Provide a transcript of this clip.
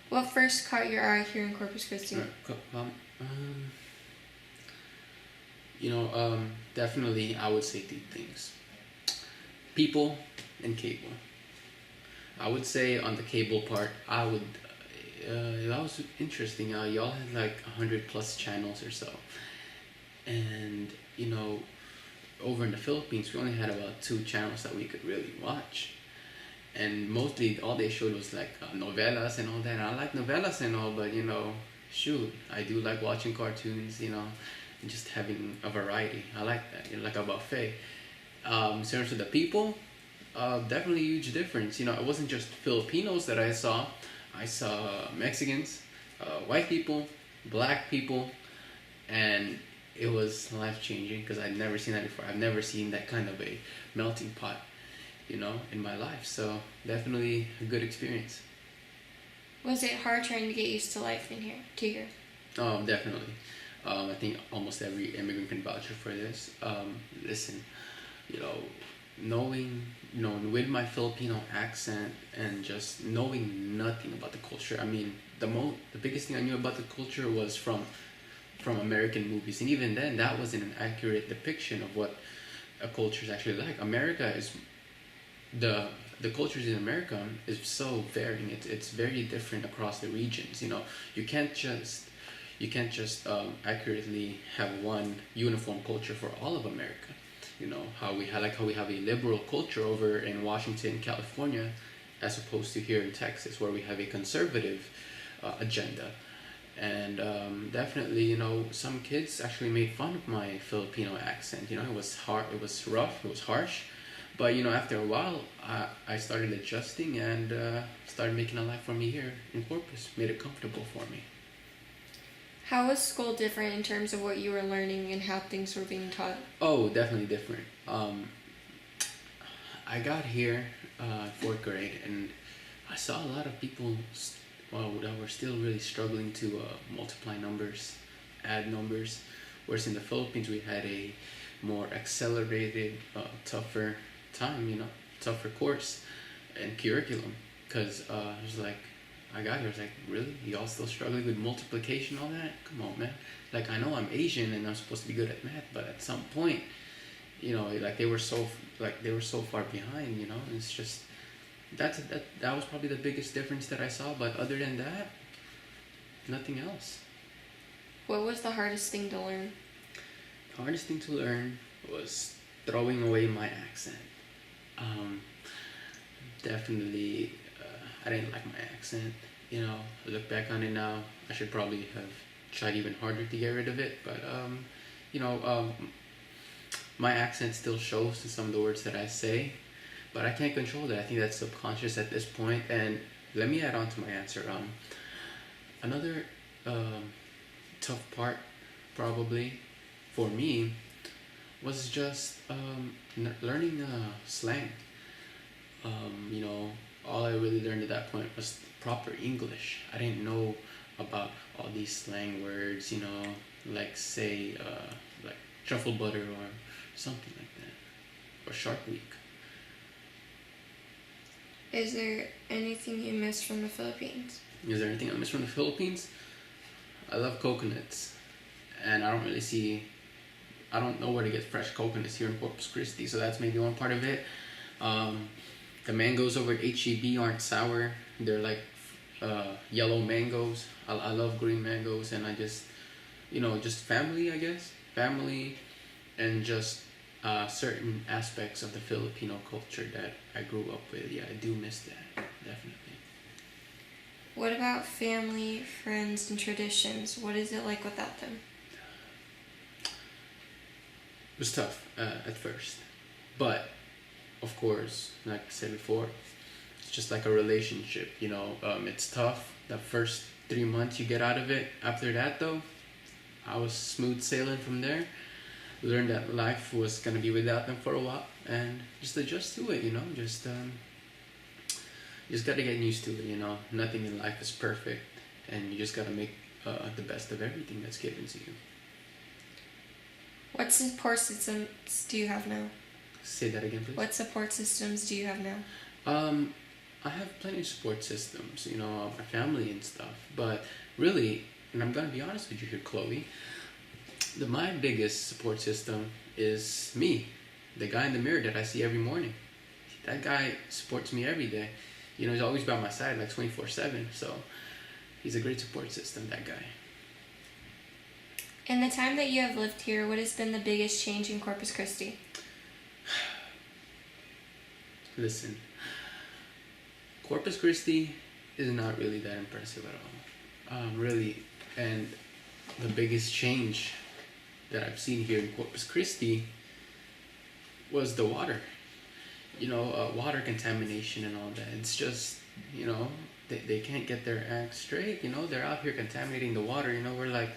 What first caught your eye here in Corpus Christi? Definitely I would say two things: people and cable. I would say on the cable part, that was interesting. Y'all had like 100 plus channels or so, and over in the Philippines, we only had about two channels that we could really watch, and mostly all they showed was like novelas and all that. And I like novelas and all, but shoot, I do like watching cartoons. And just having a variety. I like that. Like a buffet. In terms of the people, definitely a huge difference. It wasn't just Filipinos that I saw. I saw Mexicans, white people, black people, and it was life changing because I'd never seen that before. I've never seen that kind of a melting pot, in my life. So definitely a good experience. Was it hard trying to get used to life in here, to here? Definitely. I think almost every immigrant can vouch for this. Listen, you know, knowing, with my Filipino accent and just knowing nothing about the culture. I mean, the biggest thing I knew about the culture was from American movies, and even then, that wasn't an accurate depiction of what a culture is actually like. America is the cultures in America is so varying. It's very different across the regions. You can't just accurately have one uniform culture for all of America. How we have a liberal culture over in Washington, California, as opposed to here in Texas, where we have a conservative agenda. And definitely, some kids actually made fun of my Filipino accent. It was hard, it was rough, it was harsh. But after a while, I started adjusting and started making a life for me here in Corpus. Made it comfortable for me. How was school different in terms of what you were learning and how things were being taught? Oh, definitely different. I got here fourth grade, and I saw a lot of people that were still really struggling to multiply numbers, add numbers. Whereas in the Philippines, we had a more accelerated, tougher time, tougher course and curriculum. Because it was like, I got here, I was like, really? Y'all still struggling with multiplication, all that? Come on, man. Like, I know I'm Asian and I'm supposed to be good at math, but at some point, like they were so far behind, and it's just that was probably the biggest difference that I saw. But other than that, nothing else. What was the hardest thing to learn? The hardest thing to learn was throwing away my accent. Um, Definitely, I didn't like my accent. I look back on it now, I should probably have tried even harder to get rid of it. But you know, um, my accent still shows in some of the words that I say, but I can't control that. I think that's subconscious at this point. And let me add on to my answer. Another um, tough part, probably for me, was just learning slang. All I really learned at that point was proper English. I didn't know about all these slang words, like say, like truffle butter or something like that, or Shark Week. Is there anything you miss from the Philippines? Is there anything I miss from the Philippines? I love coconuts, and I don't know where to get fresh coconuts here in Corpus Christi, so that's maybe one part of it. Um, the mangoes over at HEB aren't sour. They're like yellow mangoes. I love green mangoes, and I just, just family, I guess. Family, and just certain aspects of the Filipino culture that I grew up with. Yeah, I do miss that, definitely. What about family, friends, and traditions? What is it like without them? It was tough at first, but of course, like I said before, it's just like a relationship. It's tough the first 3 months you get out of it. After that, though, I was smooth sailing from there. Learned that life was gonna be without them for a while, and just adjust to it. Just gotta get used to it. Nothing in life is perfect, and you just gotta make the best of everything that's given to you. What support systems do you have now? Say that again, please. What support systems do you have now? Um, I have plenty of support systems, you know, my family and stuff. But really, and I'm gonna be honest with you here, Chloe, my biggest support system is me, the guy in the mirror that I see every morning. That guy supports me every day. You know, he's always by my side, like 24/7. So he's a great support system, that guy. In the time that you have lived here, what has been the biggest change in Corpus Christi? Listen, Corpus Christi is not really that impressive at all. Really, and the biggest change that I've seen here in Corpus Christi was the water. You know, water contamination and all that. It's just, you know, they can't get their act straight. You know, they're out here contaminating the water. You know, we're like